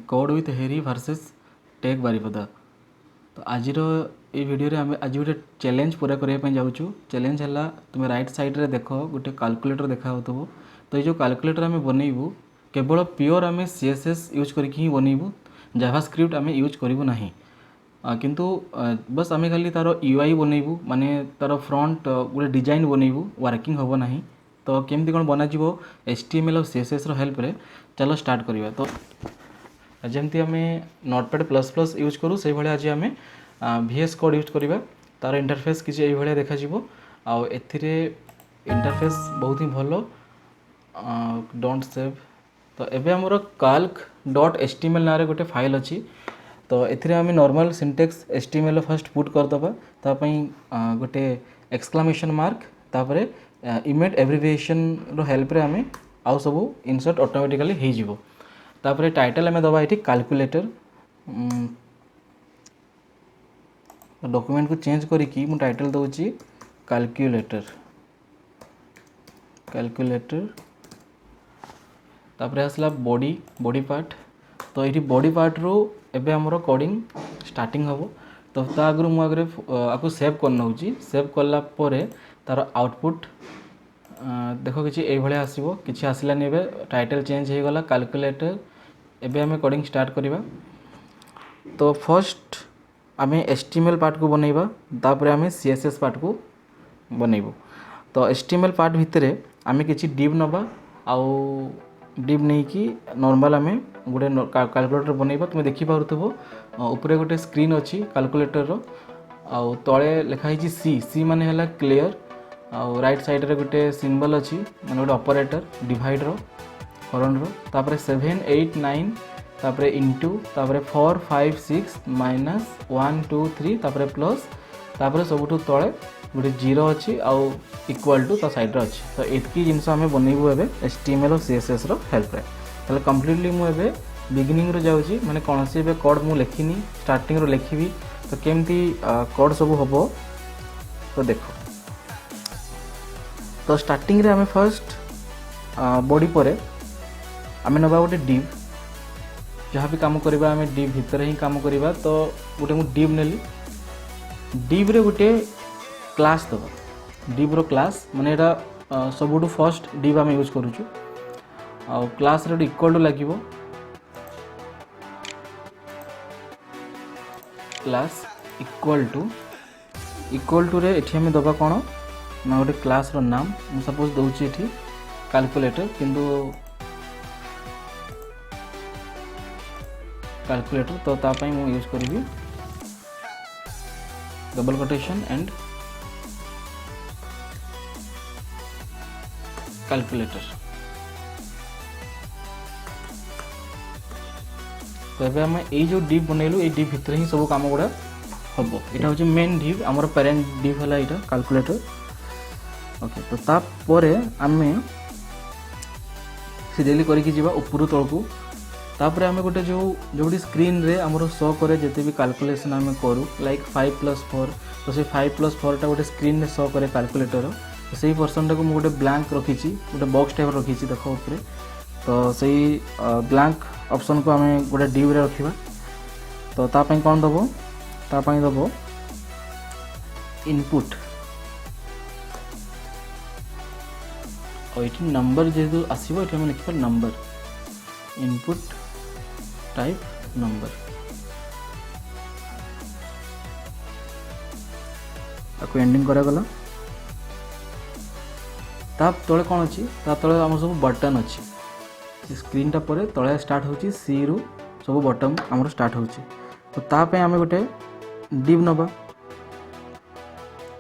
Code with हेरी versus take Baripada. तो आज ये वीडियो रे आम आज गोटे चैलेंज पूरा करने जाऊँ। चैलेंज है तुम राइट साइड रे देख गोटे कैलकुलेटर देखा हो। तो ये जो कैलकुलेटर आम बनइबू केवल प्योर आम CSS यूज करके बनइबू, जावास्क्रिप्ट आम यूज करूँ ना। किंतु बस आम खाली तार UI बनइबू माने तार फ्रंट गोटे डिजाइन बनइबू, वर्किंग हम ना। तो केमती कौन बनाଯିव HTML और CSS रो हेल्प रे चलो स्टार्ट करिया। तो जमती आम नोटपैड प्लस प्लस यूज करूँ से भाई आज आम VS कोड यूज करवा। तार इंटरफेस किसी ये देखा आउ एथिरे इंटरफेस बहुत ही भलो। Don't save. तो एबे हमर calc.html ना रे गोटे फाइल अच्छी। तो एथिरे आम normal syntax HTML first put करदबा, तापई गोटे एक्सक्लेमेशन मार्क तापरे इमेज एब्रिविएशन रो हेल्प रे आम आउ सब इनसर्ट ऑटोमेटिकली हो जिवो। तापरे टाइटल आम दबा ये कैलकुलेटर। डॉक्यूमेंट को चेंज करिकी मु टाइटल दउची कैलकुलेटर। तापरे आसला बॉडी पार्ट। तो ये बॉडी पार्ट रो एबे हमरो कोडिंग स्टार्टिंग हम। तो ता आगु मु आगे आपको सेव कर नउची। सेव कला परे तार आउटपुट देखो किसी ये आसो कि आसलानी। एबे टाइटल चेंज हो गला कैलकुलेटर। एबे हमें कोडिंग स्टार्ट करिबा। तो फर्स्ट आम HTML पार्ट को बनइबा, तापरे आम CSS पार्ट को बनइबो। तो HTML पार्ट भितर आम किसी डिव नबा, आउ डिव नहीं कि नॉर्मल आम गोटे कैलकुलेटर बनइबा। तुम देखि पारुथबो ऊपर गोटे स्क्रीन अच्छी कैलकुलेटर रो, आउ तळे लिखाई सी माने हला क्लियर। आउ राइट साइड रे गोटे सिंबल अच्छी माने गोटे ऑपरेटर डिवाइड रो हरण रो। तापरे 7 8 9 तापरे इनटू तापरे 4 5 6 माइनस 1 2 3 तापरे प्लस तापरे सबुठु तळे गोटे 0 अच्छी आउ इक्वल टू ता साइड रे अच्छी। तो एतकी जिनस आम बनइबू एबे HTML और CSS रो हेल्प रे। ताले कंप्लीटली मु एबे बिगिनिंग रो जाउची, माने कोनसी एबे कोड मु लिखिनी, स्टार्टिंग रो लिखिबी। तो केमती कोड सब हबो तो देखो। तो स्टार्टिंग रे आम फर्स्ट बॉडी परे आम नबा गोटे डिव। जहाँ भी काम करवा आम डिव भितर ही काम करवा। तो गोटे मु डिव नेली। डिव रे गोटे क्लास दबा। डिव रो क्लास माने एटा सबुठु फर्स्ट डिव आम यूज करूछु। आ क्लास रे इक्वल टू लागिवो क्लास इक्वल टू रे एठी आम दबा कोन ना गोटे क्लास रो नाम। मु सपोज दउची एठी कैलकुलेटर, किंतु कैलकुलेटर तो तापाई मु यूज करिवि डबल कोटेशन एंड कैलकुलेटर। तो एबे हम ए जो डिव बनैलु ए डिव भितर ही सब काम गुडा हबो। एटा होचे मेन डिव, हमर पेरेंट डिव हला एटा कैलकुलेटर। ओके। तो ता परे आमे सीरियली करके जीवा ऊपर तळकू। तापरे आमे गोटे जो स्क्रीन रे हमरो शो करे जते भी कैलकुलेशन आमे करू लाइक 5 + 4। तो से 5 + 4 टा गोटे स्क्रीन रे शो करे कैलकुलेटर। तो सही पर्सन टा को मु गोटे ब्लैंक रखीची, गोटे बॉक्स टाइप रखीची देखो ऊपर। तो सही ब्लैंक ऑप्शन को आमे गोटे डिव रे रखिबा। तो ता पई कोन दबो, ता पई दबो इनपुट। और ये नंबर जेहेतु आसो ये लिखा नंबर इनपुट टाइप नंबर। आपको एंडिंग करागला। ता तले कौन अच्छी, ता तले आम सब बटन अच्छी। स्क्रीन टा परे तले स्टार्ट होची सी रु सब बटन आमर स्टार्ट होची। तो ता पे आमे गोटे डिव नबा।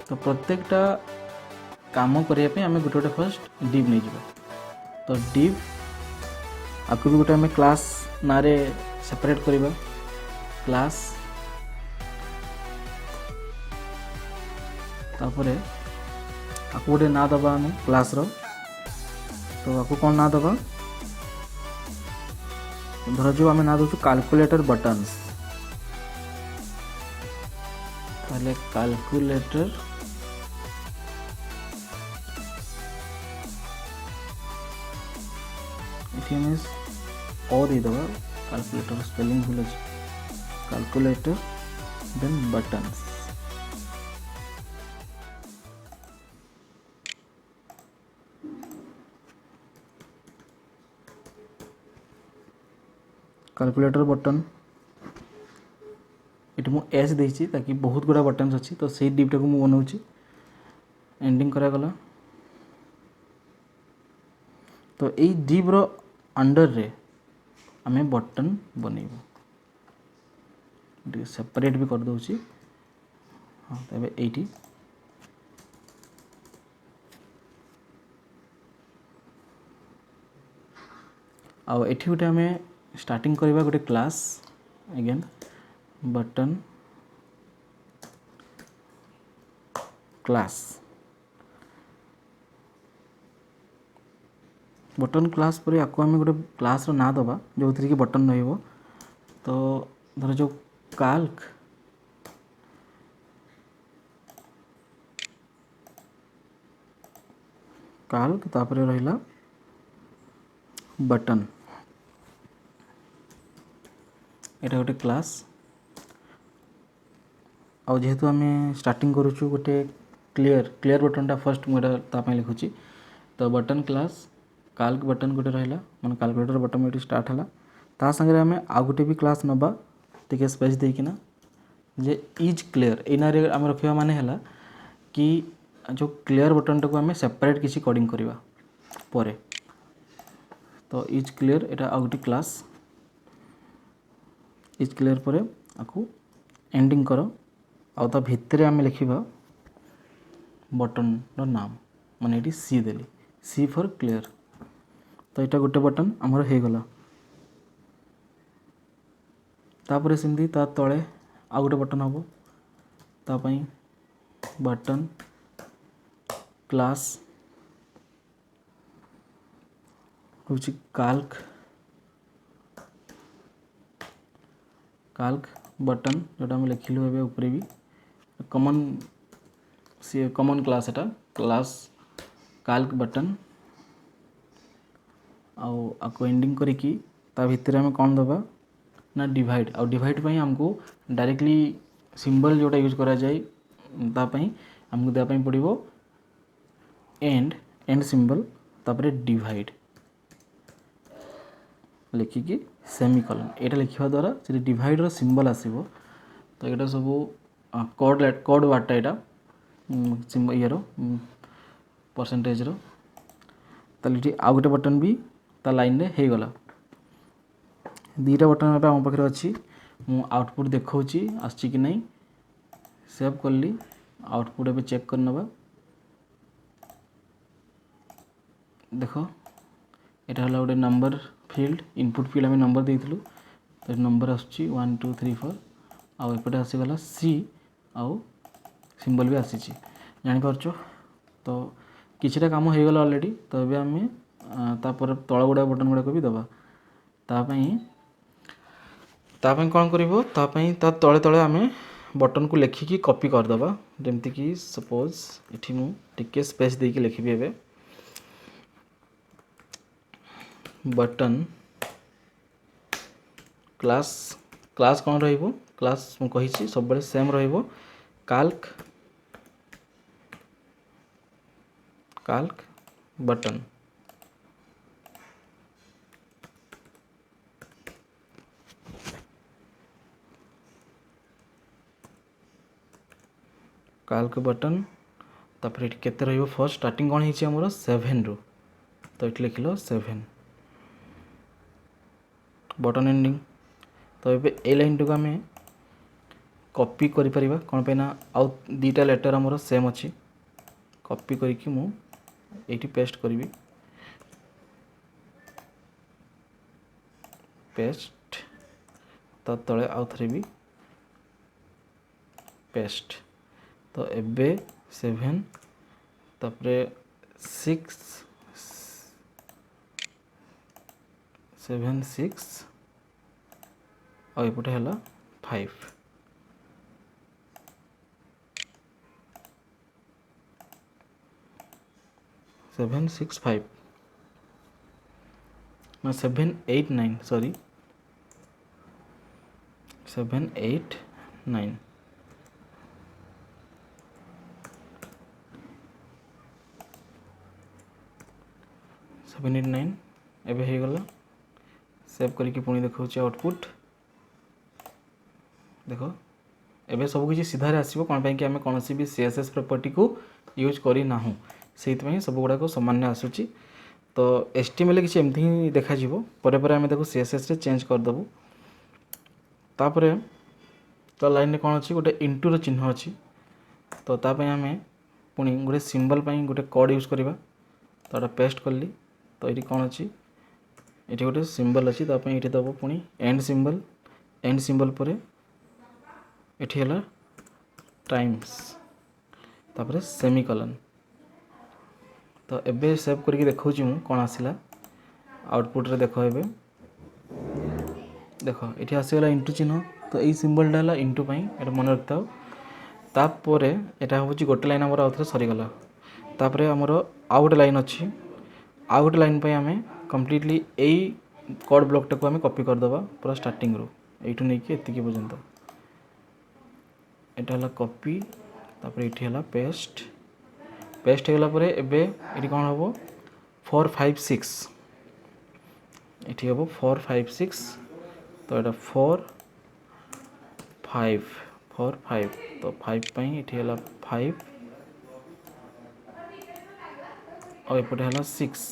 तो प्रत्येकटा काम करिया पे आमे गोटे फर्स्ट डिव नहीं जिबा। तो डिव आपको भी गोटे आमे क्लास नारे सेपरेट करिबा। क्लास तापरे आपको गोटे ना दबा आमे क्लास रो। तो आपको कौन ना दबा, धर जो आमे ना दउछु कैलकुलेटर बटन्स। ताले कैलकुलेटर ओ दे दबा कैलकुलेटर स्पेलिंग भूल अछि calculator then buttons calculator button ये मुझे एस देती ताकि बहुत गुड़ा बटन्स अच्छी तो से डिपटा को मुझे बनाऊँगी एंडिंग करागला तो यही डिप रो अंडर रे आमे बटन बनइबू सेपरेट भी कर दूची हाँ तबे एटी आउ एठी गोटे आमे स्टार्टिंग करबा गोटे class again button class button class पर आपको आम गोटे क्लास रो ना दबा जो थी कि बटन रहिबो तो धर जो काल्क काल्क तापर रहिला बटन एटा गोटे क्लास आ जेहेतु आम स्टार्टिंग करूँ गोटे क्लियर बटनटा फर्स्ट मुझे ताप लिखुची तो बटन क्लास काल्क बटन गोटे रहा मैं कैलकुलेटर बटन ये स्टार्ट है ता संगे आम आ गोटे भी क्लास नबा टे स्पेस देकिना जे इज क्लियर एना आम रखा माने है कि जो क्लियर बटन टाक आम सेपरेट किसी कोडिंग करवा परे तो इज क्लियर एटा आ गोटे क्लास इज क्लियर पर आपको एंडिंग करो आउ भितर आम लिखा बटन नाम माने ये सी देली सी फॉर क्लियर तो यहाँ गोटे बटन आमर हो गला तापर सेमती ता तले आ गोटे बटन हम तापाई बटन क्लास हूँ काल्क काल्क बटन जोटा आम लिखिलु ए ऊपर भी कॉमन सी कॉमन क्लास एटा क्लास काल्क बटन आउ एंडिंग करिकी ता भितर आम कौन दबा ना डिवाइड आउ डिवाइड पई हमको डायरेक्टली सिंबल जोटा यूज करा जाए तापाई हमको देपाई पड़िबो एंड सिंबल तापरे डिवाइड लिखिकी सेमिकोलन एटा लिखा द्वारा से डिवाइड रो सिंबल आसीबो तो यहाँ सब कोड वार्डटा यहाँ ये परसेंटेज रो ताले आउ गोटे बटन भी ता लाइन रे हो गला दीटा बटन आम पाखे अच्छी मु आउटपुट देखी आसची कि नहीं सेव कली आउटपुट ए चेक कर नवा देख यहाँ है गोटे नंबर फील्ड इनपुट फील्ड आम नंबर देलु तो नंबर आसुची 1 2 3 4 आउ एपटे आसीगला सी आउ सिंबल भी आसी जानीपारच तो किछिटा काम हो गला ऑलरेडी तो ये आम तापर तल गुड़ा बटन गुड़ाक भी दबा तापाई कौन करिवो तापाई ता तले तले आम बटन को लेखिकी कॉपी करदबा जमती कि सपोज इठी मु टिके स्पेस देकी लिखिबी एबे बटन क्लास क्लास कौन रहिबो क्लास मु कहिछि सब बळे सेम रहिबो काल्क काल्क बटन काल्क बटन तापर ये केते रहिबो फर्स्ट स्टार्टिंग कौन हिची हमरो 7 रो तो ये लिखिलो 7 बटन एंडिंग तो ये ए लाइन टाक आम कॉपी करि परिबा कोन पे ना आउ दीटा लेटर हमरो सेम अछि कॉपी करिकि मु एठी पेस्ट करिवि पेस्ट तो तले आउ थरे भी पेस्ट तो एबे 7 तापरे 6 7 6 और एपटे है 5 7 6 5 7 8 9 सॉरी 7 8 9 7 8 9 एबे हो गला सेव करके पुणी देखा आउटपुट देख एबे सब किसी सीधारे आसो कौन कि आम कौन भी CSS प्रॉपर्टी को यूज करना से सब गुड़ाक सामान्य आसूची तो HTML किसी एमती ही देखा पर आम देखो CSS रे चेंज करदेबू तापर तो लाइन कौन अच्छी गोटे इंटू चिन्ह अच्छी तो ताप आम पुणी गोटे सिंबल गोटे कोड यूज करवा तो पेस्ट कली तो ये कौन अच्छी ये गोटे सिंबल अच्छी ये दब पुणी एंड सिंबल पर ये है टाइम्स तापर सेमीकलन तो एबे सेव करके देखा कौन आसला आउटपुट रे देख ए देख ये आसीगला इंटू चिन्ह तो यही सिंबलटा है इंटू ये मन रखी था तापर यहाँ हूँ गोटे लाइन आम आउ थे सरीगला तापर आमर आउ गोटे लाइन अच्छी आउ गोटे लाइन आम कम्प्लीटली यही कोड ब्लॉक टाक आम कॉपी करदे पूरा स्टार्टिंग रू यू नहीं कि एतिकी पर्यंत यहाँ है कॉपी तापर ये है पेस्ट पेस्ट होगा पर एबे ये कौन हम 4 5 6 ये हम 4 5 6 तो यहाँ 4 5 तो 5 ये है 5 और एपटे है 6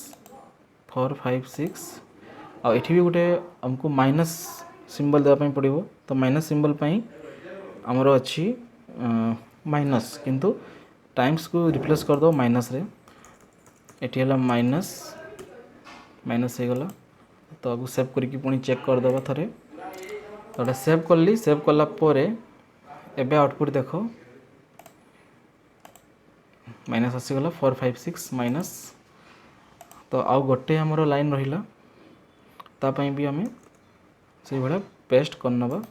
4 5 6 और ये भी गोटे आमको माइनस सिंबल देवाई पड़ो तो माइनस सिंबल आमर अच्छी माइनस किंतु टाइम्स को रिप्लेस कर दो माइनस रे ये है माइनस माइनस हो गला तो आगु सेव करके पुणी चेक करदे थे तो सेव कली सेव कलापर एबे आउटपुट देख माइनस आसीगला 4 5 6 माइनस तो आउ गोटे आमर लाइन रहिला तापाई भी आम से भाया पेस्ट करनवा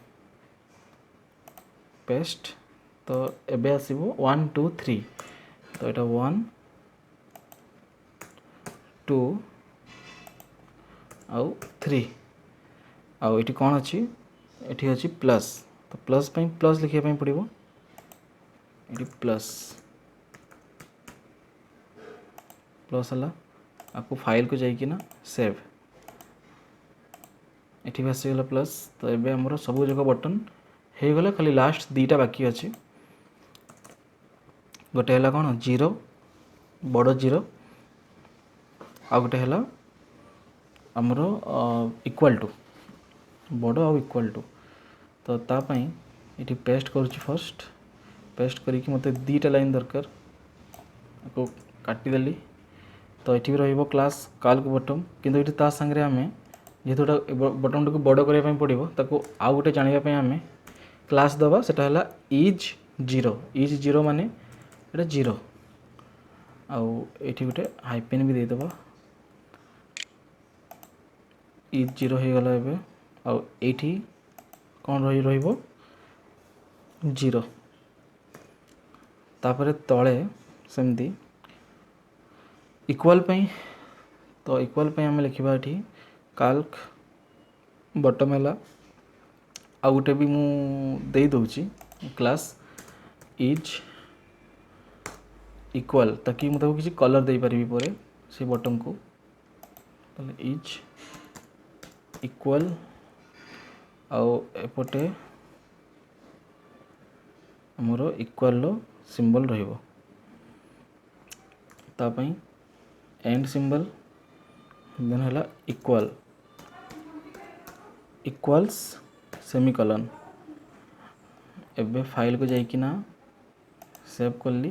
पेस्ट तो एबे आसीबो 1 2 3 तो यहाँ 1 2 आउ 3 आउ ये कौन अच्छी ये अच्छी प्लस तो प्लस प्लस लिखापी पड़ो ये प्लस प्लस है आपको फाइल को जाइकिना सेव ये भी आसीगला प्लस तो ये आमर सब जगह बटन हो गला खाली लास्ट दीटा बाकी अच्छी गोटे है कौन 0 बड़ 0 आ गोटे है आमर इक्वल टू बड़ आ इक्वल टू तो तापाई ये पेस्ट करुच्ची फर्स्ट पेस्ट करके मत दीटा लाइन दरकार आपको काटिदेली तो ये भी रही क्लास काल्क बटन किंतु ये ता सांगे आम जेहेतु बटन टाक बड़ करने पड़ो ताको आउ गोटे जानापी आम क्लास दबा सेटा है इज 0 माने ये 0 आउ ये गोटे हाइपेन भी देदेबा इज 0 हो गला एबे आउ एठी कौन रही 0 तापर तले सेमती इक्वल तो इक्वल आम लिखा ये काल्क बटम है आ गोटे भी मुझे दूची क्लास इज इक्वल ताकि मुझे किसी कलर दे पारि पर से बटन को इज इक्वल आउ एपटे आमर इक्वल सिंबल रहिबो तापाई एंड सिंबल देन है इक्वल इक्वल्स सेमीकलन एबे फाइल को जाइकिना सेव कली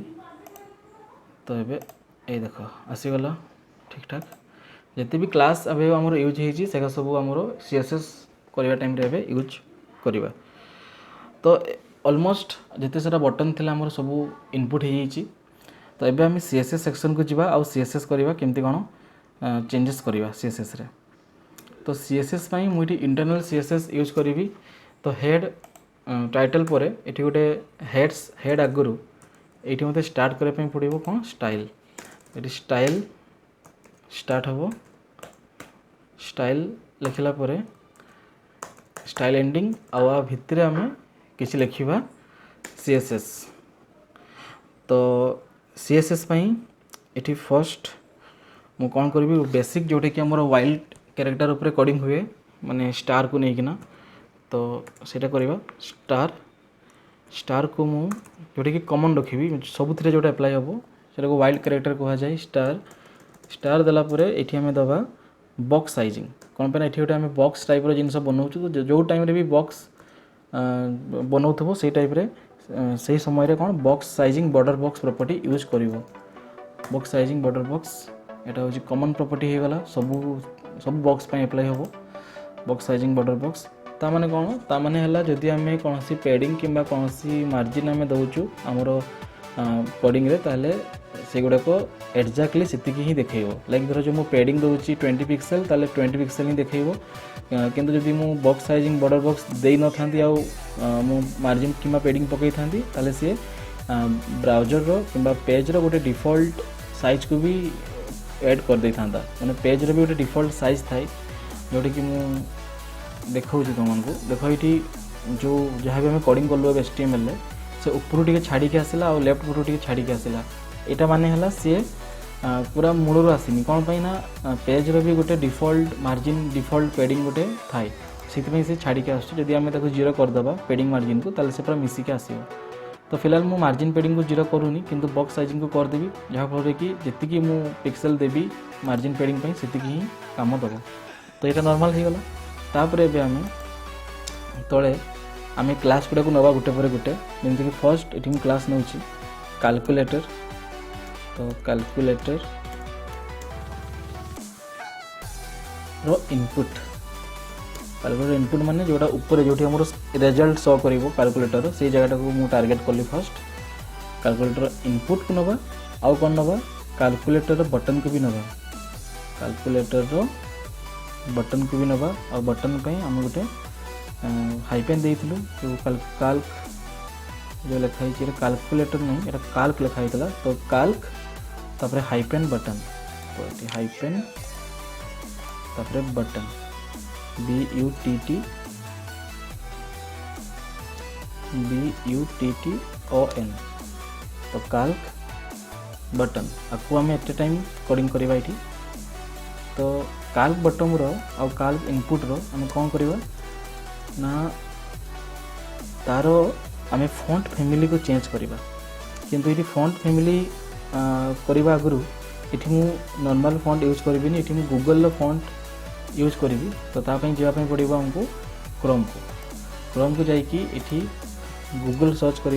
तो एबे ए देख आसीगला ठीक ठाक जिते भी क्लास अब आमर यूज होती से सब आमर CSS करवा टाइम रे यूज करवा तो ऑलमोस्ट जिते सारा बटन थिला आमर सब इनपुट हो जाइए तो एबे आम CSS सेक्शन को जीवा आउ CSS करवा केमती कौन चेंजेस करवा CSS रे तो CSS पाई मुझे इंटरनल CSS यूज करी तो हेड टाइटल पर ये गोटे हेड आगुरी ये मत स्टार्ट करने पड़ो कौन स्टाइल ये स्टाइल स्टार्ट हम स्टाइल लिखला पर स्टाइल एंडिंग आ भितर आम किसी लिखा CSS। तो CSS ये फर्स्ट मु कौन करी बेसिक जोटा कि आम वाइल्ड कैरेक्टर उपर कोडिंग हुए माने स्टार को लेकिना तो सेटा करवा स्टार को मु जोटा कि कॉमन रखी सब जो अप्लाई हम से वाइल्ड कैरेक्टर कह जाए स्टार देलापर ये आम दबा बॉक्स साइजिंग कौन पे ये गोटे बॉक्स टाइप जिनस बनाऊँ तो जो टाइम भी बॉक्स बनाऊ से टाइप से समय कौन box sizing border box property use कर बॉक्स साइजिंग बॉर्डर बॉक्स यहाँ हूँ कॉमन प्रॉपर्टी हो गला सब बॉक्स अप्लाई हम बॉक्स साइजिंग बॉर्डर बॉक्स ता माने कौन ता माने हला जदि आम कौन पेडिंग कि कौन मार्जिन आम दौचु आमर कोडिंग रे ताले से गुड़ाक एक्जाक्टली से ही देखो लाइक धर जो मु पेडिंग दूसरी 20 पिक्सेल ताले 20 पिक्सेल ही देखो किंतु जदि मु बॉक्स साइजिंग बॉर्डर बॉक्स दे न था मु मार्जिन कि पेडिंग पकई था ताले सी ब्राउजर रो कि पेज रो गोटे डिफॉल्ट साइज को भी ऐड कर दे था मैंने पेज रो भी गोटे डिफॉल्ट साइज थाए जोटा कि मु देखा तुमको देख ये जो जहाँ भी आम कोडिंग कलु HTML से ऊपर टे छाड़ी आसला और लेफ्ट ऊपर टे छाड़ी आसला यहाँ माने हला सी पूरा मूलर आसनी कौन पाई ना पेज रो भी गोटे डिफॉल्ट मार्जिन डिफॉल्ट पेडिंग गोटे थाए से छाड़ी आसुँच आम जीरो करदे पेडिंग मार्जिन को ताले से पूरा मिसिक आसो तो फिलहाल मु मार्जिन पेडिंग को जीरो करूनी किंतु बॉक्स साइजिंग को करदेवी जहाँफल कि जी मु पिक्सेल देवी मार्जिन पेडिंग से ही काम दब तो यहाँ नॉर्मल हो गला तापर एबे आम तले आम क्लास गुड़ा नवा गोटे पर गोटे जमीक कि फर्स्ट ये क्लास नौ कैलकुलेटर तो कैलकुलेटर रो इनपुट कैलकुलेटर इनपुट माने जोटा ऊपर जो रिजल्ट शो कर कैलकुलेटर से जगह को मु टार्गेट कली फर्स्ट कैलकुलेटर इनपुट को नवा आउ कौन नवा कैलकुलेटर बटन को भी नवा कैलकुलेटर बटन को भी नवा और बटन पे आम गोटे हाइपेन देइथिलु जो काल्क जो लिखाई कैलकुलेटर नहीं ये काल्क लिखाई तो काल्क तापर हाइपेन बटन तो ये हाइपेन तापर बटन BUTTON तो काल्क बटन आपको आम एट टाइम कोडिंग करवा ये तो काल्क बटन रो आ काल्क इनपुट रो आम कौन करवा ना तार आम फॉन्ट फैमिली को चेंज करवा किंतु ये फॉन्ट फैमिली करवा आगु ये नॉर्मल फॉन्ट यूज करी ये गूगल फॉन्ट यूज करी तो जावाई पड़ो हमको क्रोम को जाकि ये गूगल सर्च कर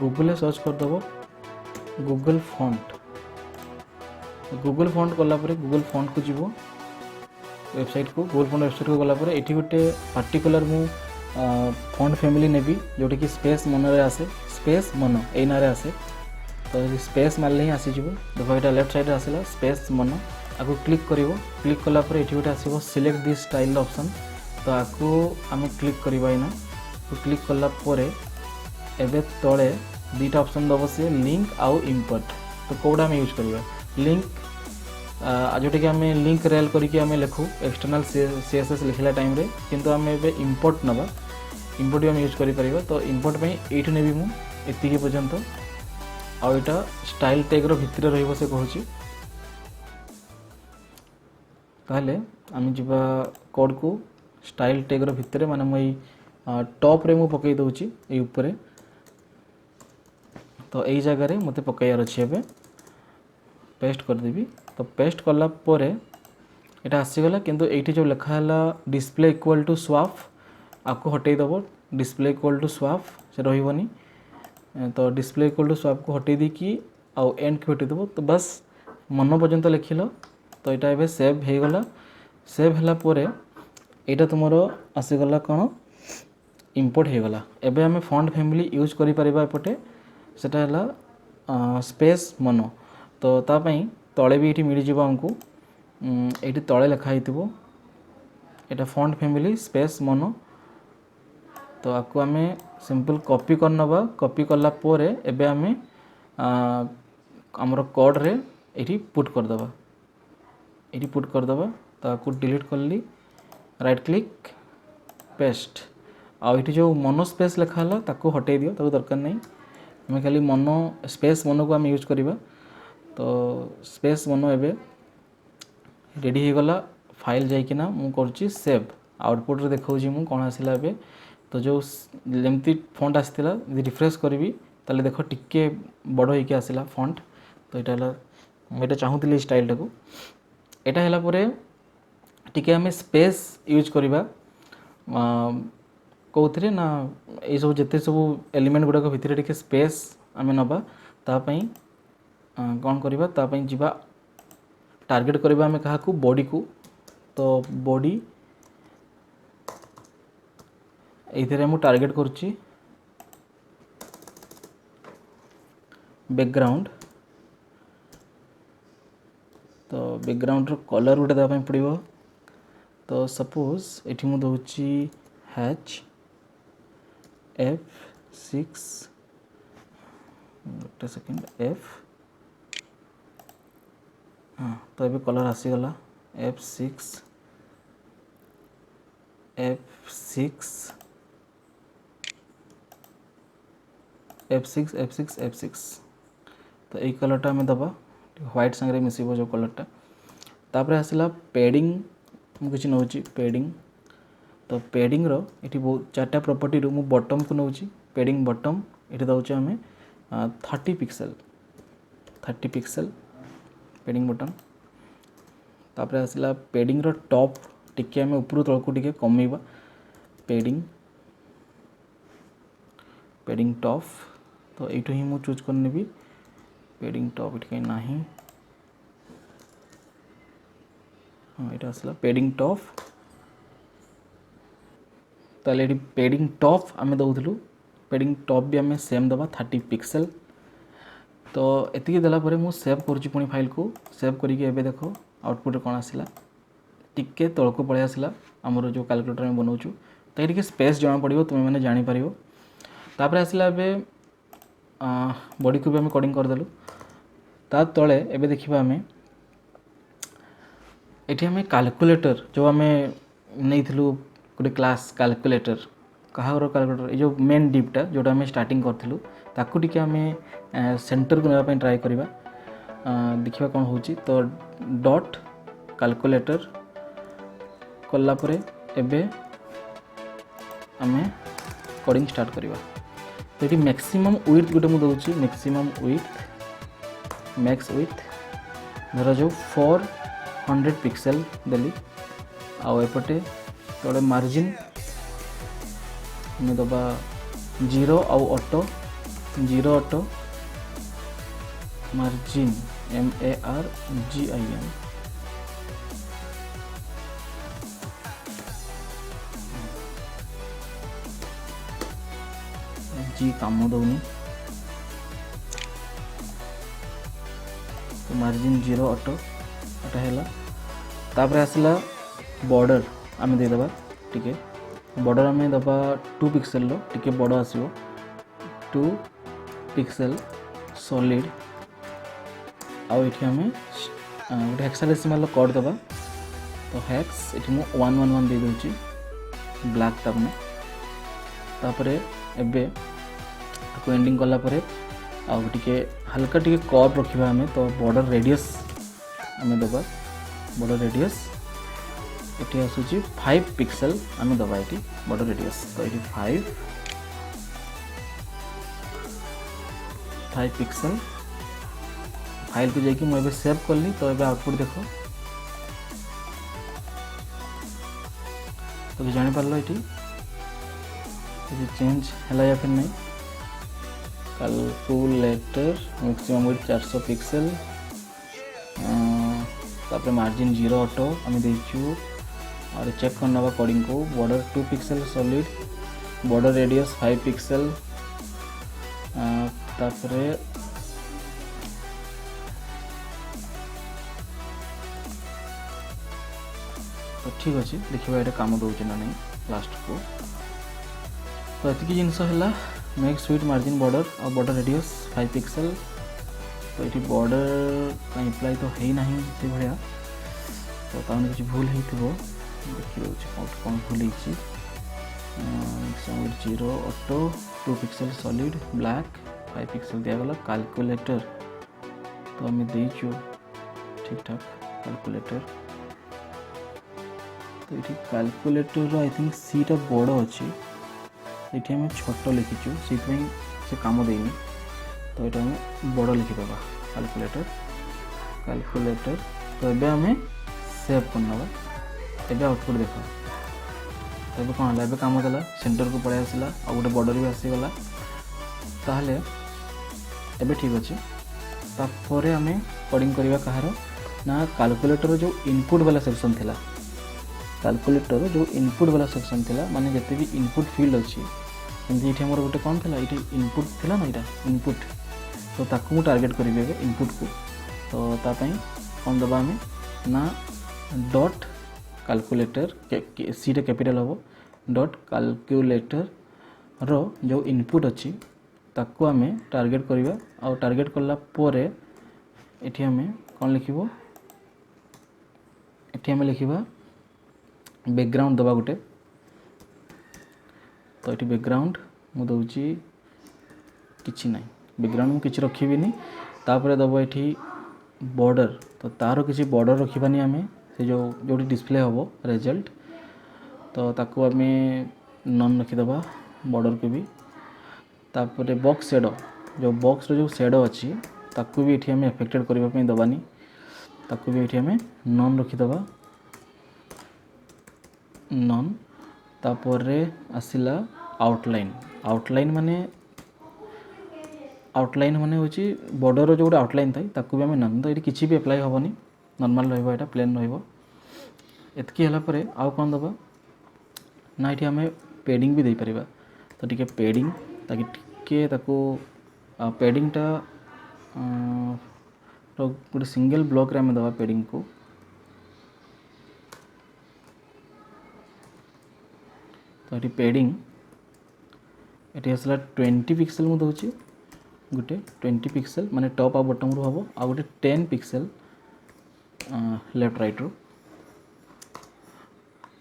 गूगल सर्च करदेव गूगल फॉन्ट कलापर गूगल फॉन्ट को जीव वेबसाइट को गूगल फॉन्ट वेबसाइट को गलापर ये गोटे पार्टिकुलर मु फॉन्ट फैमिली नेबी जोटा कि स्पेस मन रे आसे स्पेस मन ए ना रे आसे तो स्पेस मारले ही आसीज देख यहाँ लेफ्ट साइड आसला स्पेस मन आपको क्लिक कलापर ये गोटे आसो सिलेक्ट दिस स्टाइल ऑप्शन तो आपको आम क्लिक करवा ना तो क्लिक कलापर एबे तले दुईटा ऑप्शन दब से लिंक आउ इम्पोर्ट तो कौटा आम यूज करवा लिंक जोटा कि आम लिंक रेल करके आम लिखू एक्सटर्नल CSS लिखला टाइम रे किंतु आम एबे इम्पोर्ट नवा इम्पोर्ट भी आम यूज कर तो इम्पोर्ट पे ये नेबी मुझे पर्यंत आईटा स्टाइल टैग रो भितर रहिबो से कहूची ताले आम जीवा कोड को स्टाइल टैग रो भितर माने मई टॉप रे मु पकई दउची ए ऊपर तो यही जगह रे मते पकाइयार अछि एबे पेस्ट कर देबी तो पेस्ट कला परे एटा आसीगला किंतु एठी जो लिखा हला डिस्प्ले इक्वल टू स्वैप आपको हटई दबो डिस्प्ले इक्वल टू स्वैप से रहिबनी तो डिस्प्ले इक्वल टू स्वैप को हटई दी कि आउ एंड को हटई दबो तो बस मन पर्यंत लिखिल तो यहाँ एबे सेव हो गला सेव हला परे एटा तुमरो आसीगला कौन इम्पोर्ट हो गला एबे आमे फॉन्ट फैमिली यूज करि परिबा एपटे सेटा हला स्पेस मनो तो तापाई तले भी ये मिल जाव आमको ये तले लिखा यहाँ फॉन्ट फैमिली स्पेस मनो तो आपको आम सिंपल कॉपी कर नवा कॉपी कला पोरे एबे आमे आमर कोड रे ये पुट करदबा ये पुट करदे ताकू डिलीट कली राइट क्लिक पेस्ट आउ ये जो मोनो स्पेस लिखाला ताकू हटे दियो ताकू दरकार नहीं आम खाली मोनो स्पेस मोनो को आम यूज करवा तो स्पेस मोनो एवं रेडी हो गला फाइल जाइकिना मु करुँची सेव आउटपुट रे देखा मु कौन आसला एवं तो जो जमती फॉन्ट आसला रिफ्रेश करी ताले देख टिके बड़ होके आसला फॉन्ट तो यहाँ चाहूली स्टाइल टाको यहाँ है टिके आम स्पेस यूज करवा कौन ना ये सब जिते सब एलिमेंट गुड़ाक भितर टिके स्पेस आम नवा तापाई कौन करवा तापाई जीवा टार्गेट करवा आम क्या बॉडी को तो बॉडी ये मुझे टार्गेट करुच्ची बैकग्राउंड तो बैकग्राउंड रो कलर गोटे देवाई पड़ो तो सपोज ये मुझे दूसरी हैच F6 गोटे सेकेंड F हाँ तो ये कलर आसीगला F6 तो ये कलरटा आम दबा व्हाइट संगे मिसब जो कलरटा तापर आसला पेडिंग किसी नौ पेडिंग तो पेडिंग रो ये बहुत 4टा प्रॉपर्टी रू बॉटम को नौ पेडिंग बॉटम ये दौचे आम 30 पिक्सेल पेडिंग बटन तापर आसला पेडिंग रो टॉप टिके आम ऊपर तल को टिके कमेबा पेडिंग टॉप तो ये ही मुझे चूज करनेबी पेडिंग टॉप ये कहीं ना हाँ ये आसला पेडिंग टॉप ताले पेडिंग टॉप आम दौलू पेडिंग टॉप भी आम सेम दबा 30 पिक्सेल तो एतिकी देला परे मु सेव करुच्ची पुणी फाइल को सेव करिके एबे देखो आउटपुट कौन आसला टिके तल को पलि आसला आमर जो कैलकुलेटर में बनाऊँ तो ये स्पेस जना पड़ो तुम्हें मैंने जापर तापर आसला एबे बॉडी को भी आम कोडिंग करदेलु ता तले एबे देखिबा आम एठी आम कैलकुलेटर जो आम नहीं गोटे क्लास कैलकुलेटर कहार कैलकुलेटर ये जो मेन डिपटा जोटा आम स्टार्टिंग करूँ ताकू टिके आम सेंटर को नापी ट्राए करवा देखिए कौन हो तो डॉट कैलकुलेटर कलापर एबे आम कोडिंग स्टार्ट करवा तो ये मैक्सिमम विड्थ गोटे मुझे दूसरी मैक्सिमम विड्थ मैक्स विड्थ धर जो 400 पिक्सेल देली आउ एपटे तले मार्जिन मैं दबा 0 आउ ऑटो 0 ऑटो मार्जिन MARGIN जी काम दौनी तो मार्जिन 0 ऑटो एटा है तापर आसला बॉर्डर आम देदेबा टिके बॉर्डर आम दबा 2 पिक्सेल रो टिके बड़ आसो 2 पिक्सेल सॉलिड आउ ये आम गोटे हेक्साडेसिमल कोड दबा तो हेक्स ये 111 दे दूची ब्लैक टैब में तापर एबे को एंडिंग कला परे आउ टिके हल्का टिके कर्व रखिबा हमें तो बॉर्डर रेडियस आम दबा बॉर्डर रेडियस ये आसूची 5 पिक्सेल आम दबा ये बॉर्डर रेडियस तो ये 5 पिक्सेल फाइल को जाकि मुझे सेव कली तो ये आउटपुट देख तो जापर ये चेंज है या फिर नहीं कैलकुलेटर मैक्सिमम विड्थ 400 पिक्सेल तापर मार्जिन 0 ऑटो आम देचु और चेक करना कोडिंग को border 2 pixel solid border radius 5 pixel तापर तो ठीक अच्छे देखिए ये काम दूचे ना नहीं लास्ट को तो ये जिनस है मैक्स विड्थ मार्जिन बॉर्डर और बॉर्डर रेडियस 5 पिक्सेल तो ये बॉर्डर का इम्प्लाई तो है ना से भाया तो ताने किसी भूल होइथिबो देखि कौन भूल होइछि 0 auto 2 pixel solid black 5 pixel दिया गला कैलकुलेटर तो आम देचु ठीक ठाक कैलकुलेटर तो ये कैलकुलेटर आई थिंक सीटा बड़ अच्छी ये आम छोट लिखीचु से काम देनी तो ये आम बड़ लिखिद कैलकुलेटर कैलकुलेटर तो ये आम सेव करना ये आउटपुट देख तब कौन है कम देला सेंटर को पड़े आसला आ गोटे बॉर्डर भी आसीगला ताहले एबे ठीक अच्छे तापर आम कोडिंग करवा कहार ना कैलकुलेटर जो इनपुट वाला सेक्शन थिला कैलकुलेटर जो इनपुट वाला सेक्शन थिला माने जते भी इनपुट फील्ड अच्छी एमती ये मोर गोटे कौन थिला ये इनपुट थिला ना यहाँ इनपुट तो ताकू टार्गेट करी इनपुट को तो तापाई कौन दबा आम ना डॉट कैलकुलेटर सीटा कैपिटल हम डॉट कैलकुलेटर रो जो इनपुट अच्छी ताकू आम टार्गेट करवा और टार्गेट कला पोरे एठी आम कौन लिखिबो एठी आम लिखिबा बैकग्राउंड दबा गोटे तो ये बैकग्राउंड मु दउची किछि नहीं बैकग्राउंड मु किछि रखिबिनी तापर दबो एठी बॉर्डर तो तार किछि बॉर्डर रखिबानी आम से जो डिस्प्ले हम रिजल्ट तो ताकू आम नन रखीदबा बॉर्डर को भी तापर बॉक्स शेडो जो बॉक्स रो जो शेडो अच्छी ताकू भी ये आम एफेक्टेड करने दबानी ताकू भी ये आम नन रखीदबा नन तापर आसला आउटलाइन माने होची बॉर्डर रो जो गोटे आउटलाइन थाई ताकू भी आम नन तो ये किसी भी अप्लाई हेनी नॉर्मल रहिबो एटा प्लेन रहिबो एतकी हला परे आउ कोन दबा ना इठी हमें पेडिंग भी दे परिबा तो टिके पेडिंग ताकि टिके ताको पेडिंग टा तो गोटे सिंगल ब्लॉक रे हमें दबा पेडिंग को तो ये पेडिंग ये आसला 20 पिक्सल मु दउची गोटे 20 पिक्सल माने टॉप आ बॉटम रो हबो आ गोटे 10 पिक्सल लेफ्ट राइट रो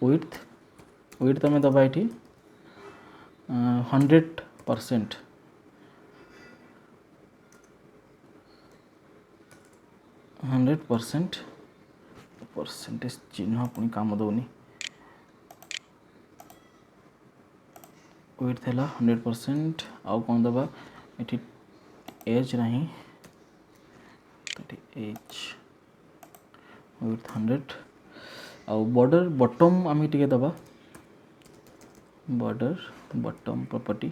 विड्थ आम दबा ये 100% परसेंटेज चिन्ह पुणी काम दौनी विड्थ है 100% आउ कौन दबा ये एज नहीं एज विड्थ 100 आउ बॉर्डर बॉटम आम टिके दबा बॉर्डर बॉटम प्रॉपर्टी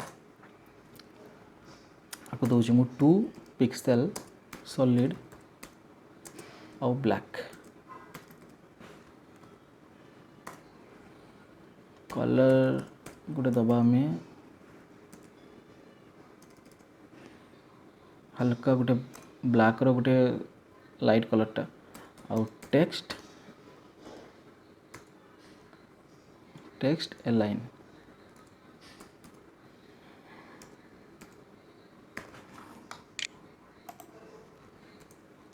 आपको दूसरी मु 2 पिक्सल सॉलिड आउ ब्लैक कलर गोटे दबा आम हल्का गोटे ब्लैक रो गोटे लाइट कलरटा आउ टेक्स्ट align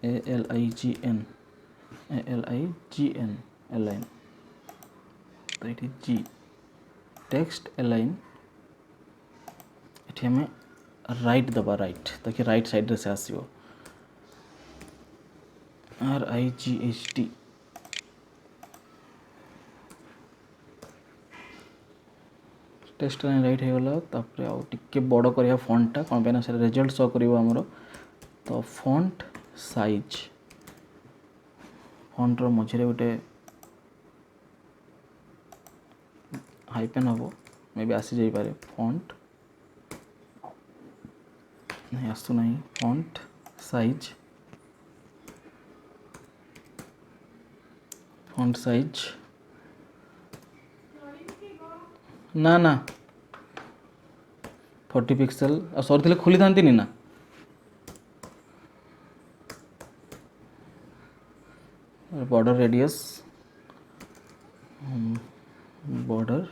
ALIGN align तो ये G टेक्स्ट align ये हमें राइट दबा राइट ताकि राइट साइड से आसो RIGHT टेक्स्ट लाइन राइट हो गला तापर आउ टिके बड़ करिया फॉन्टटा कोन पे ना से रिजल्ट शो करिवो हमरो तो फॉन्ट साइज फॉन्ट रो मझे गोटे हाइपेन हम मे बी आसी जाई पारे फॉन्ट नहीं आसु नहीं फॉन्ट साइज ना 40 पिक्सल आ सर खोली था ना बॉर्डर रेडियस बॉर्डर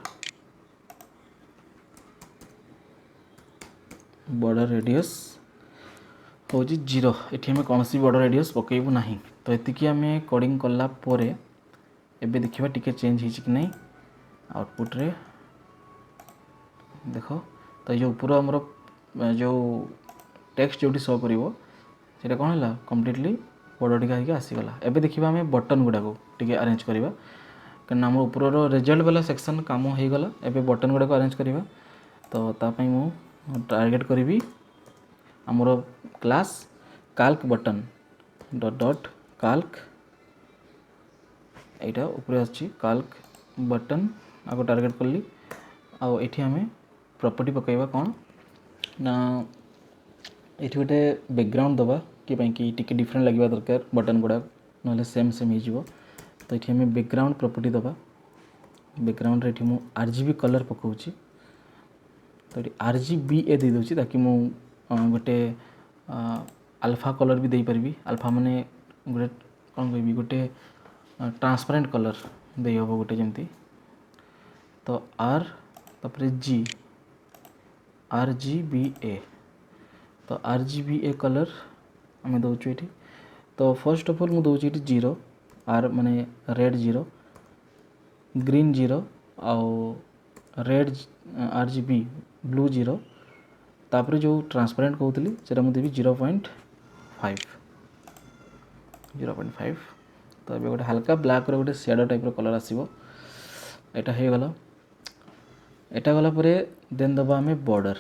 रेडियस हूँ 0 ये कौन सी बॉर्डर रेडियस पकेबू ना तो ये आम कोडिंग कला एबे देखिबा टिके चेंज हिच कि नहीं आउटपुट रे देख तो ये ऊपर आमर जो टेक्स्ट जो शो कर कौन है कम्प्लीटली बड़ टिका आसीगला। एबे देखिबा आम बटन गुड़ाक टिके अरेंज करवा कहीं आम ऊपर रिजल्ट वाला सेक्शन काम हो गला। एबे बटन गुड़ाक अरेंज करवा तो तापाई मु टारगेट करी आमर क्लास काल्क बटन डॉट डॉट काल्क यहाँ ऊपर आछि काल्क बटन आपको टारगेट कली आठी आम प्रॉपर्टी पकईवा कौन ना ये गोटे बैकग्राउंड दबा कि टिके डिफरेंट लगे दरकार बटन गुड़ाक ना सेम सेम हो तो ये आम बैकग्राउंड प्रॉपर्टी दबा बैकग्राउंड ये मु RGB कलर पकाउची तो ये RGBA दे दूची ताकि मु गोटे अल्फा कलर भी दे पारि अल्फा माने गोटे कौन कह गोटे ट्रांसपेरेंट कलर दे हम गोटे जमती तो R तापर G RGBA तो RGBA कलर आम दौचु ये तो फर्स्ट ऑफ ऑल मु दौची ये 0 R माने रेड 0 ग्रीन 0 आउ रेड RGB ब्लू 0 तापर जो ट्रांसपेरेंट कहूली से देवी 0.5 तो ये गोटे हल्का ब्लैक गोटे शेडो टाइप कलर आसो यहाँ हो गला एटा गला परे देन दबा आम बॉर्डर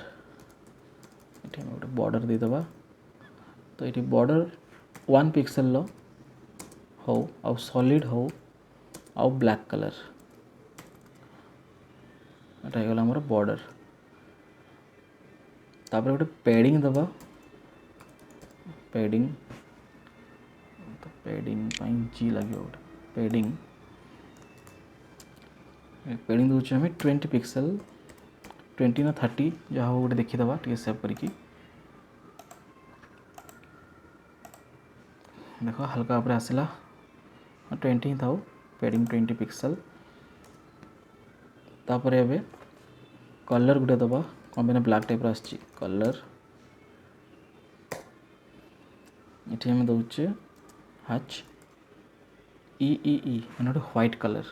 ये गोटे बॉर्डर देदबा तो ये बॉर्डर 1 पिक्सेल हो आउ सॉलिड हो आउ ब्लैक कलर यहाँ गला आमर बॉर्डर तापर गोटे पैडिंग दबा पैडिंग तो पैडिंग जी लगे गोटे पैडिंग पैडिंग दूसरे आम 20 पिक्सेल 20 ना 30 जहाँ हो गोटे देखीदबा टे सेव करके देख हल्का ऊपर आसला 20 ही था पैडिंग 20 पिक्सेल तापर एबे कलर गुटे दबा कौन पे ब्लैक टाइप आसी कलर ये आम दौचे HEEE मैंने गोटे व्हाइट कलर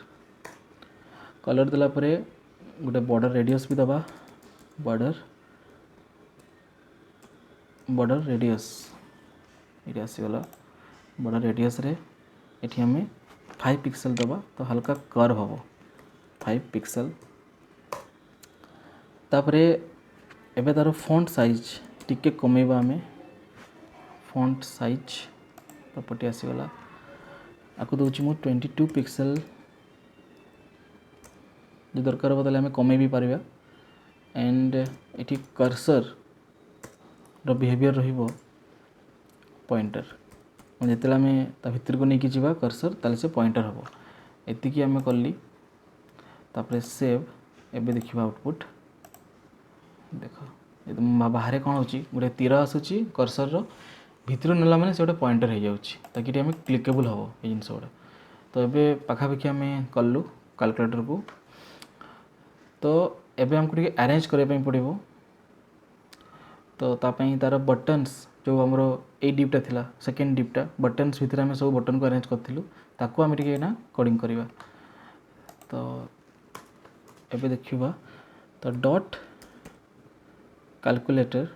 कलर देला परे गोटे बॉर्डर रेडियस भी दबा बॉर्डर रेडियस ये आसीगला बॉर्डर रेडियस रे ये आम 5 पिक्सेल दबा तो हल्का कर्व हम 5 पिक्सेल तापरे एबे तार फॉन्ट साइज टिके कमेबा आम फॉन्ट साइज प्रॉपर्टी आसीगला आपको दूची मु 22 पिक्सेल जो दरकार हो आम कमे भी पारिबा एंड ये कर्सर रो बिहेवियर रहिबो पॉइंटर जिते आम ता भितर को लेकिन जावा कर्सर ताले से पॉइंटर हम एतिकी आम कली तापर सेव एबे देखिबा आउटपुट देख बाहर कौन हो गोटे तीर आसूची कर्सर रो भितर नेला माने से गोटे पॉइंटर हो जाउची ताकि ये आम क्लिकेबल हम ये जिनस गुड़ा तो ये पाखापाखि आम कलु कैलकुलेटर को तो एबे हमको टिके अरेंज करने पड़ो तो तापाई तार बटन्स जो आमर ए डिपटा थिला सेकेंड डिपटा बटन्स भितर आम सब बटन को अरेंज करूँ ताकू आम टिके ना कोडिंग करवा तो एबे देखिबा तो डॉट कैलकुलेटर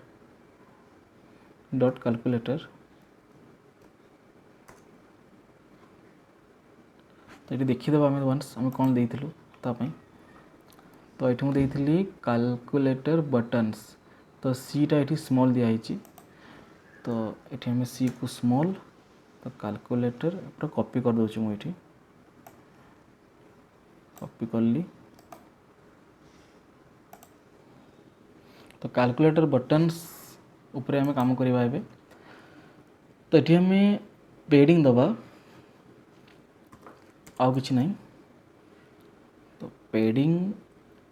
तो ये देखीदे आम वन्स आम कौन देइथिलु तापाई तो ये मुझे देइथिली कैलकुलेटर बटन्स तो सीटा ये स्मॉल दिखाई तो ये आम सी को स्मॉल तो कैलकुलेटर पूरा कॉपी कर दूँ मुझे कॉपी कली तो कैलकुलेटर बटन्स उपरे आम काम करवा एबे तो ये आम पेडिंग दबा आउ किछि नहीं तो पेडिंग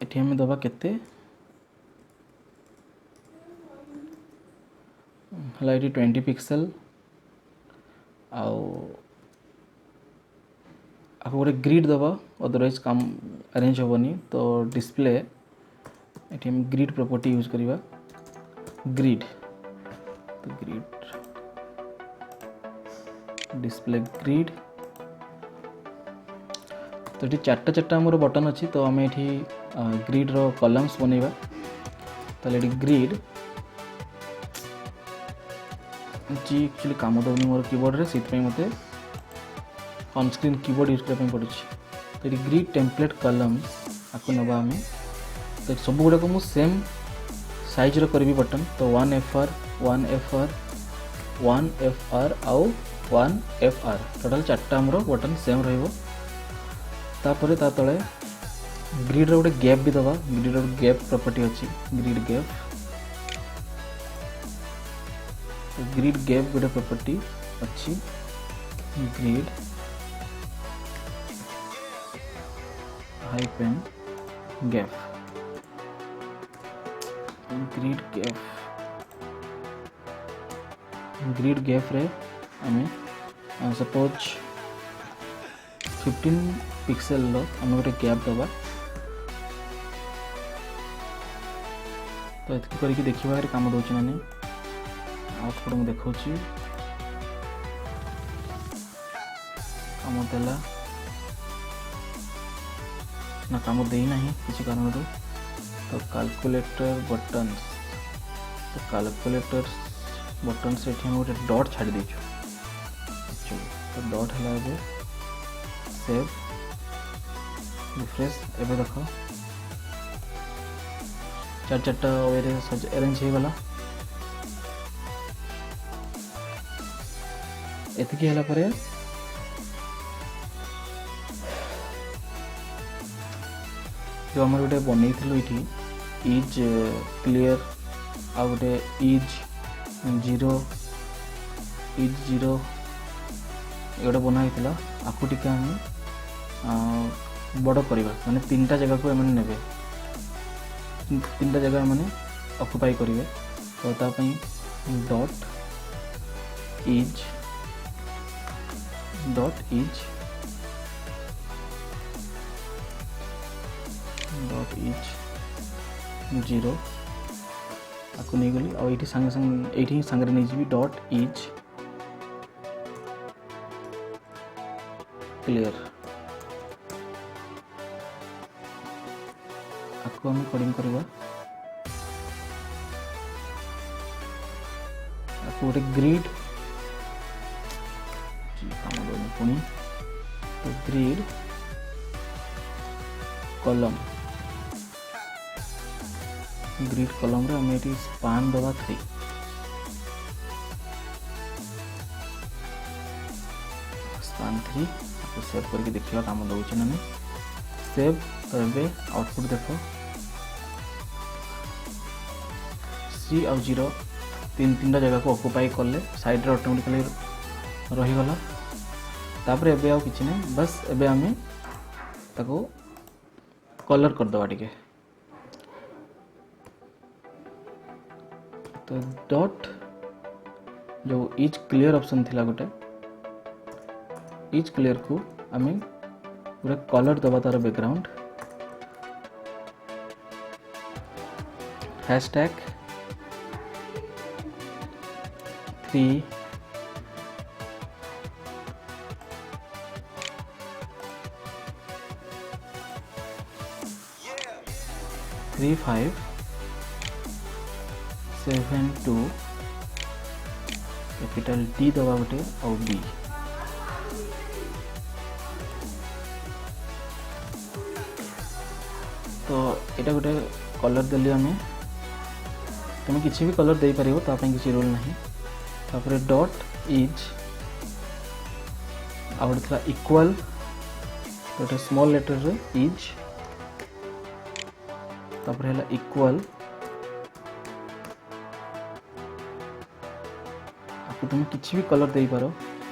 ये आम दबा केते हला ये 20 पिक्सेल आउ आपको गोटे ग्रिड दबा अदरवाइज काम अरेंज हेनी तो डिस्प्ले ये हम ग्रिड प्रॉपर्टी यूज करवा ग्रिड तो ग्रिड डिस्प्ले ग्रिड तो ये चार्टा चार्टा आमर बटन अच्छी तो आम ये ग्रिड रो कलम्स बनइबा तो ये ग्रिड जी एक्चुअली काम दौनी मोर कीबोर्ड रे से मत ऑनस्क्रीन कीबोर्ड यूज करने पड़े तो ये ग्रिड टेम्पलेट कलम्स आपको नवा आम तो सब गुड़ाक मुझे सेम साइज रो करी बटन तो 1FR 1FR 1FR आउ 1FR टोटाल चार्टा आमर बटन सेम रही ता तले ग्रिड रो गोटे गैप भी दबा ग्रिड रो गैप प्रॉपर्टी अच्छी ग्रिड गैप गोटे प्रॉपर्टी अच्छी grid hyphen gap grid gap रे आम सपोज 15 पिक्सेल आम गोटे गैप दबा तो ये करके देखा काम दौर ना आउटपुट मुझे देखा काम देला ना काम देना किसी कारण तो कैलकुलेटर बटन से गोटे डॉट छाड़ी देचु तो डॉट है सेव रिफ्रेश एवं देख चार्टा वे अरेंज हो गला एतिकी हला परे जो आम गोटे बनई ये इज क्लियर आ गोटे इज जीरो गोटे बनाई आपको टी आम बड़ करवा माने 3टा जगह को एमने नेबे 3टा जगह मैंने ऑक्युपाई करेंगे तो तापई डॉट इज जीरो आपको नहीं गली और ये सांगे सांगे ये सांगे नहीं जी डॉट इज क्लियर आपको हम कोडिंग करवा आपको गोटे ग्रिड पुणी तो ग्रिड कलम रे हम ये स्पान दबा 3 स्पान 3 आपको सेव करके देखा काम दौर ना सेव तो ये आउटपुट देख सी आउ जीरो 3टा जगह को ऑक्युपाई कले साइड ऑटोमेटिकली रहीगला तापर एबे आउ किछि नै बस एबे आमे ताको कलर कर दवा टिके तो डॉट जो इज क्लियर ऑप्शन थिला गोटे इज क्लियर को आमे पूरा कलर दबा तार बैकग्राउंड हैशटैग 3 5 7 2 कैपिटल टी दबा गोटे और बी तो यहाँ गोटे कलर देली आम तुम किसी भी कलर दे पार तापाई किसी रूल ना तापर डॉट इज आ गोटे था इक्वल गोटे स्मॉल लेटर रे इज तापर है इक्वल आपको तुम किसी भी कलर दे पार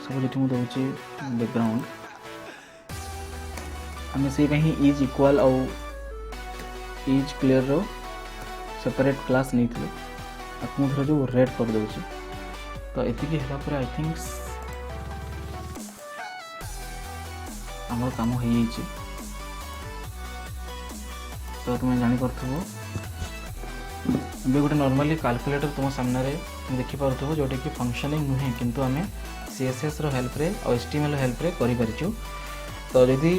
सब जी मुझे दूसरी बैकग्राउंड आम से इज इक्वल आउ इज क्लियर रो सेपरेट क्लास नहीं थे आपको मुझे जो रेड कर दूसरी तो ये है आई थिंक आम काम हो तो तुम जापर गोटे नॉर्मली कैलकुलेटर तुम सामने देखिपुर जोटा कि फंक्शनिंग नुहे किंतु आम CSS रो हेल्प रे और HTML हेल्प रे करि परिचु तो यदि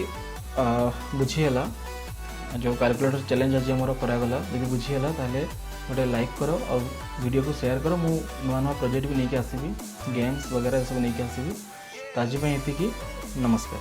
बुझीगला जो कैलकुलेटर चैलेंज आज आमर करागला जब बुझीगला ताले गोटे लाइक कर और वीडियो को शेयर कर मु नुआ नुआ प्रोजेक्ट भी नहीं आसबि गेम्स वगैरह सब नहीं आसबि तो आज ये नमस्कार।